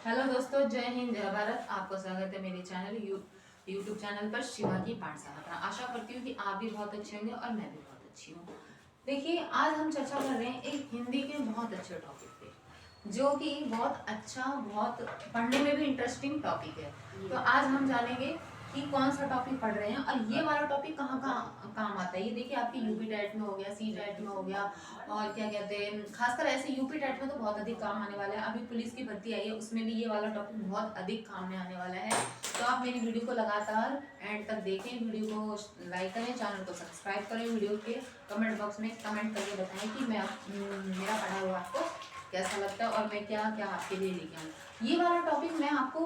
Hello दोस्तों, जय हिंद जय भारत। आपको स्वागत है मेरे चैनल यूट्यूब चैनल पर शिवा की पाठशाला पर। आशा करती हूँ कि आप भी बहुत अच्छे होंगे और मैं भी बहुत अच्छी हूँ। देखिए, आज हम चर्चा कर रहे हैं एक हिंदी के बहुत अच्छे टॉपिक पे, जो कि बहुत अच्छा, बहुत पढ़ने में भी इंटरेस्टिंग टॉपिक है। तो आज हम जानेंगे कि कौन सा टॉपिक पढ़ रहे हैं और ये वाला टॉपिक कहाँ कहाँ काम आता है। ये देखिए, आपकी यूपी टेट में हो गया, सी टेट में हो गया, और क्या कहते हैं, खासकर ऐसे यूपी टेट में तो बहुत अधिक काम आने वाला है। अभी पुलिस की भर्ती आई है, उसमें भी ये वाला टॉपिक बहुत अधिक काम में आने वाला है। तो आप मेरी वीडियो को लगातार एंड तक देखें, वीडियो को लाइक करें, चैनल को सब्सक्राइब करें, वीडियो के कमेंट बॉक्स में कमेंट करके बताएं कि मेरा पढ़ा हुआ आपको कैसा लगता है और मैं क्या क्या आपके लिए लेके आऊँ। ये वाला टॉपिक मैं आपको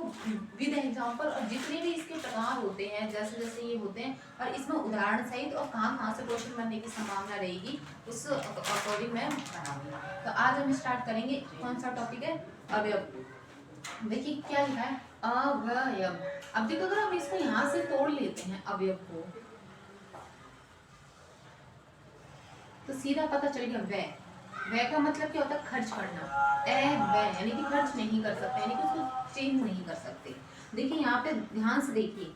विद एग्जाम्पल और जितने भी इसके प्रकार होते हैं, जैसे जैसे ये होते हैं, और इसमें उदाहरण सहित और कहाँ से क्वेश्चन बनने की संभावना रहेगी, उस अकॉर्डिंग मैं पढ़ाऊंगी। तो आज हम स्टार्ट करेंगे। कौन सा टॉपिक है? अवयव। देखिए क्या लिखा है, अवयव। अब देखो, अगर हम इसको यहाँ से तोड़ लेते हैं अवयव को, तो सीधा पता चलेगा व्यय। व्यय का मतलब क्या होता है? खर्च करना। व्यय यानी कि खर्च नहीं कर सकते, यानी कि उसको चेंज नहीं कर सकते। देखिए यहाँ पे ध्यान से देखिए,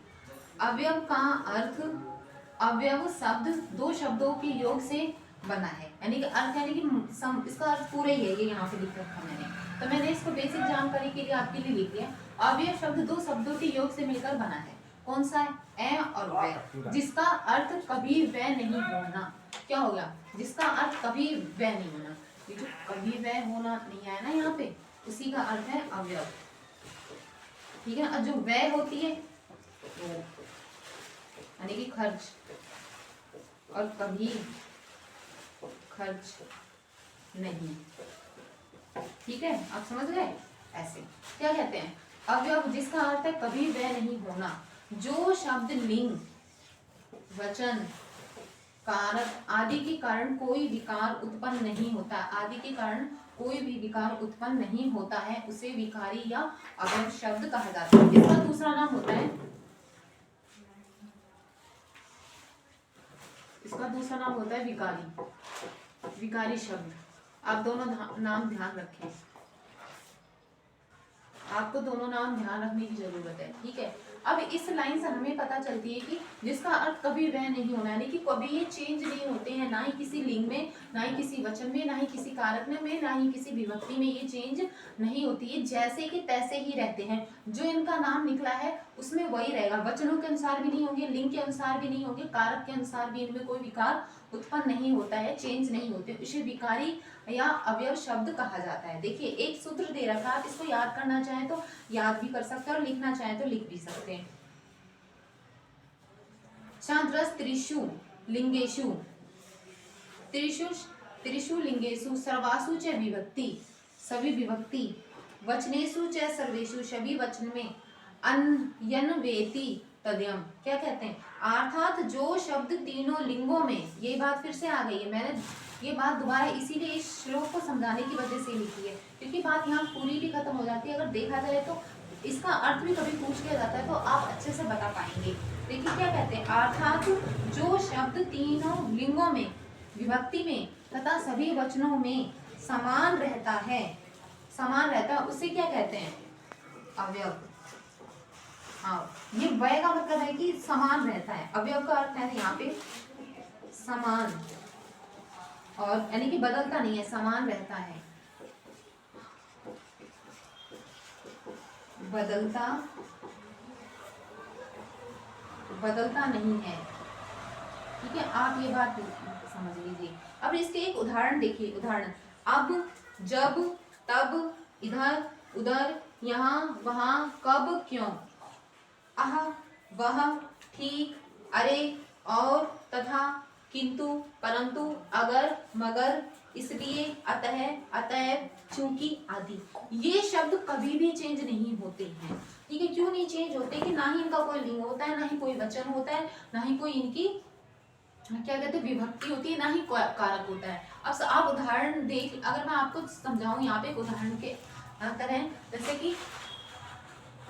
अवयव का अर्थ, अवयव शब्द दो शब्दों के योग से बना है, यानी कि अर्थ, यानी कि इसका अर्थ पूरा ही है। ये यहाँ पे लिख रखा मैंने, तो मैंने इसको बेसिक जानकारी के लिए आपके लिए लिख दिया। अवयव शब्द दो शब्दों के योग से मिलकर बना है। कौन सा है? ए और वै, जिसका अर्थ कभी वै नहीं होना। क्या हो गया? जिसका अर्थ कभी वै नहीं होना। ये जो कभी वै होना नहीं आया ना यहाँ पे, उसी का अर्थ है अवयव। ठीक है। और जो वै होती है वो यानी कि खर्च, और कभी खर्च नहीं। ठीक है, आप समझ गए? ऐसे क्या कहते हैं? अवयव जिसका अर्थ है कभी वह नहीं होना, जो शब्द लिंग, वचन, कारक आदि के कारण कोई विकार उत्पन्न नहीं होता, आदि के कारण कोई भी विकार उत्पन्न नहीं होता है, उसे विकारी या अवयव शब्द कहा जाता है। इसका दूसरा नाम होता है, इसका दूसरा नाम होता है विकारी। विकारी शब्द। आप दोनों नाम ध्यान रखें, आपको दोनों नाम ध्यान रखने की जरूरत है। ठीक है। अब इस लाइन से हमें पता चलती है कि जिसका अर्थ कभी वह नहीं होना, यानी कि कभी ये चेंज नहीं होते हैं, ना ही किसी लिंग में, ना ही किसी वचन में, ना ही किसी कारक में, ना ही किसी विभक्ति में ये चेंज नहीं होती है। जैसे कि तैसे ही रहते हैं। जो इनका नाम निकला है उसमें वही रहेगा। वचनों के अनुसार भी नहीं होंगे, लिंग के अनुसार भी नहीं होंगे, कारक के अनुसार भी इनमें कोई विकार उत्पन्न नहीं होता है, चेंज नहीं होते। इसे विकारी या अवयव शब्द कहा जाता है। देखिए, एक सूत्र दे रखा है, आप इसको याद करना चाहें तो याद भी कर सकते हैं और लिखना चाहें तो लिख भी सकते हैं। चांद्रस त्रिषु लिंगेषु, त्रिषु त्रिषु लिंगेषु, सर्वासु च विभक्ति, सभी विभक्ति, वचनेषु च सर्वेषु, सभी वचन में, अन्यन्वेति तद्यम। क्या कहते हैं? अर्थात जो शब्द तीनों लिंगों में, ये बात फिर से आ गई है, मैंने ये बात दोबारा इसीलिए इस श्लोक को समझाने की वजह से लिखी है, क्योंकि बात यहाँ पूरी भी खत्म हो जाती है। अगर देखा जाए तो इसका अर्थ भी कभी पूछ लिया जाता है तो आप अच्छे से बता पाएंगे। देखिए क्या कहते हैं, अर्थात जो शब्द तीनों लिंगों में, विभक्ति में तथा सभी वचनों में समान रहता है, समान रहता है, उसे क्या कहते हैं? अवयव। हाँ, ये वय का मतलब है कि समान रहता है। अवयव का अर्थ है यहाँ पे समान, और यानी कि बदलता नहीं है, समान रहता है, बदलता नहीं है। ठीक है, आप ये बात समझ लीजिए। अब इसके एक उदाहरण देखिए। उदाहरण, अब, जब, तब, इधर, उधर, यहाँ, वहां, कब, क्यों, आह, वह, ठीक, अरे, और, तथा, किंतु, परंतु, अगर, मगर, इसलिए, अतः, अतएव, चूंकि आदि। ये शब्द कभी भी चेंज नहीं होते हैं। ठीक है, क्यों नहीं चेंज होते? कि ना ही इनका कोई लिंग होता है, ना ही कोई वचन होता है, ना ही कोई इनकी क्या कहते हैं विभक्ति होती है, ना ही कारक होता है। अब आप उदाहरण देख, अगर मैं आपको समझाऊं यहाँ पे एक उदाहरण के तरह, जैसे कि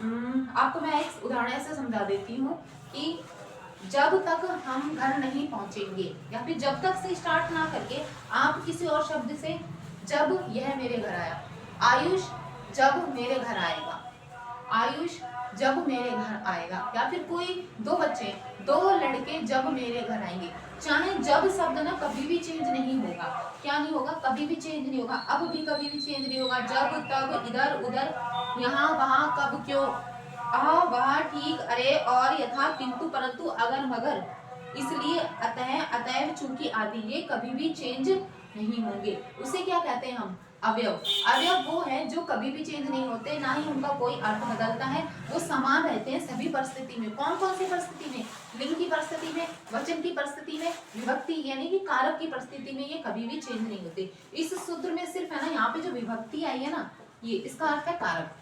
आपको मैं एक उदाहरण ऐसे समझा देती हूँ कि जब तक हम घर नहीं पहुंचेंगे, या फिर जब तक से स्टार्ट ना करके आप किसी और शब्द से, जब यह मेरे घर आया, आयुष जब मेरे घर आएगा, आयुष जब मेरे घर आएगा, या फिर कोई दो बच्चे, दो लड़के जब मेरे घर आएंगे। चाहे जब शब्द ना कभी भी चेंज नहीं होगा, क्या नहीं होगा, कभी भी चेंज नहीं होगा, अब भी कभी भी चेंज नहीं होगा। जब तब इधर उधर यहाँ वहां कब क्यों आह वह ठीक अरे और यथा किंतु परंतु अगर मगर, इसलिए अतः अतएव चूंकि आदि ये कभी भी चेंज नहीं होंगे। उसे क्या कहते हैं हम, अवयव। अवयव वो है जो कभी भी चेंज नहीं होते, ना ही उनका कोई अर्थ बदलता है, वो समान रहते हैं सभी परिस्थिति में। कौन कौन सी परिस्थिति में, लिंग की परिस्थिति में, वचन की परिस्थिति में, विभक्ति यानी कि कारक की परिस्थिति में ये कभी भी चेंज नहीं होते। इस सूत्र में सिर्फ है ना यहाँ पे जो विभक्ति आई है ना, ये इसका अर्थ है कारक।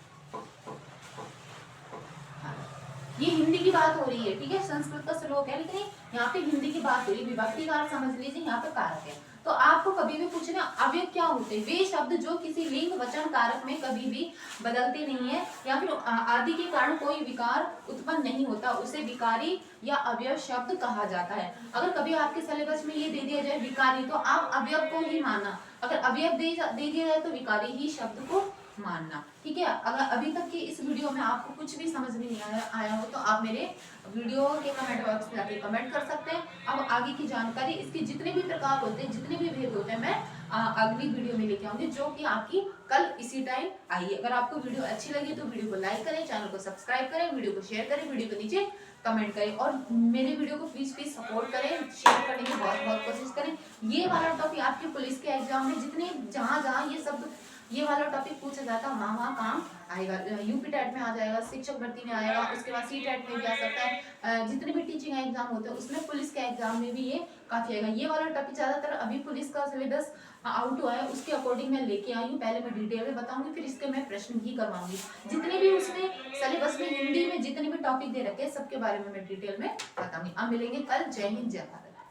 ये हिंदी की बात हो रही है, ठीक है, संस्कृत का श्लोक है, लेकिन यहाँ पे हिंदी की बात हो रही है। विभक्ति का अर्थ समझ लीजिए, यहाँ पे कारक है। तो आपको कभी भी पूछना अवयव क्या होते हैं, वे शब्द जो किसी लिंग वचन कारक में कभी भी बदलते नहीं है, या फिर आदि के कारण कोई विकार उत्पन्न नहीं होता, उसे विकारी या अवयव शब्द कहा जाता है। अगर कभी आपके सिलेबस में ये दे दिया जाए विकारी, तो आप अवयव को ही मानना, अगर अवयव दे दिया जाए तो विकारी ही शब्द को मानना, ठीक है। अगर अभी तक की इस वीडियो में आपको कुछ भी समझ में नहीं आया हो तो आप मेरे वीडियो के कमेंट बॉक्स में जाके कमेंट कर सकते हैं। अब आगे की जानकारी, इसके जितने भी प्रकार होते हैं, जितने भी भेद होते हैं, मैं अगली वीडियो में लेके आऊंगी, जो कि आपकी कल इसी टाइम आई। अगर आपको वीडियो अच्छी लगी तो वीडियो को लाइक करें, चैनल को सब्सक्राइब करें, वीडियो को शेयर करें, वीडियो के नीचे कमेंट करें, और मेरे वीडियो को प्लीज सपोर्ट करें, शेयर करने की बहुत बहुत कोशिश करें। ये वाला टॉपिक आपके पुलिस के एग्जाम में जितने जहाँ ये वाला टॉपिक पूछा जाता है वहाँ काम आएगा। यूपी टेट में आ जाएगा, शिक्षक भर्ती में आएगा, उसके बाद सी टेट में भी आ सकता है, जितने भी टीचिंग एग्जाम होते हैं उसमें, पुलिस के एग्जाम में भी ये काफी आएगा। ये वाला टॉपिक ज्यादातर अभी पुलिस का सिलेबस आउट हुआ है, उसके अकॉर्डिंग मैं लेके आई हूँ। पहले मैं डिटेल में बताऊंगी, फिर इसके मैं प्रश्न भी करवाऊंगी। जितने भी उसमें सिलेबस में हिंदी में जितने भी टॉपिक दे रखे हैं सबके बारे में मैं डिटेल में बताऊंगी। अब मिलेंगे कल। जय हिंद, जय भारत।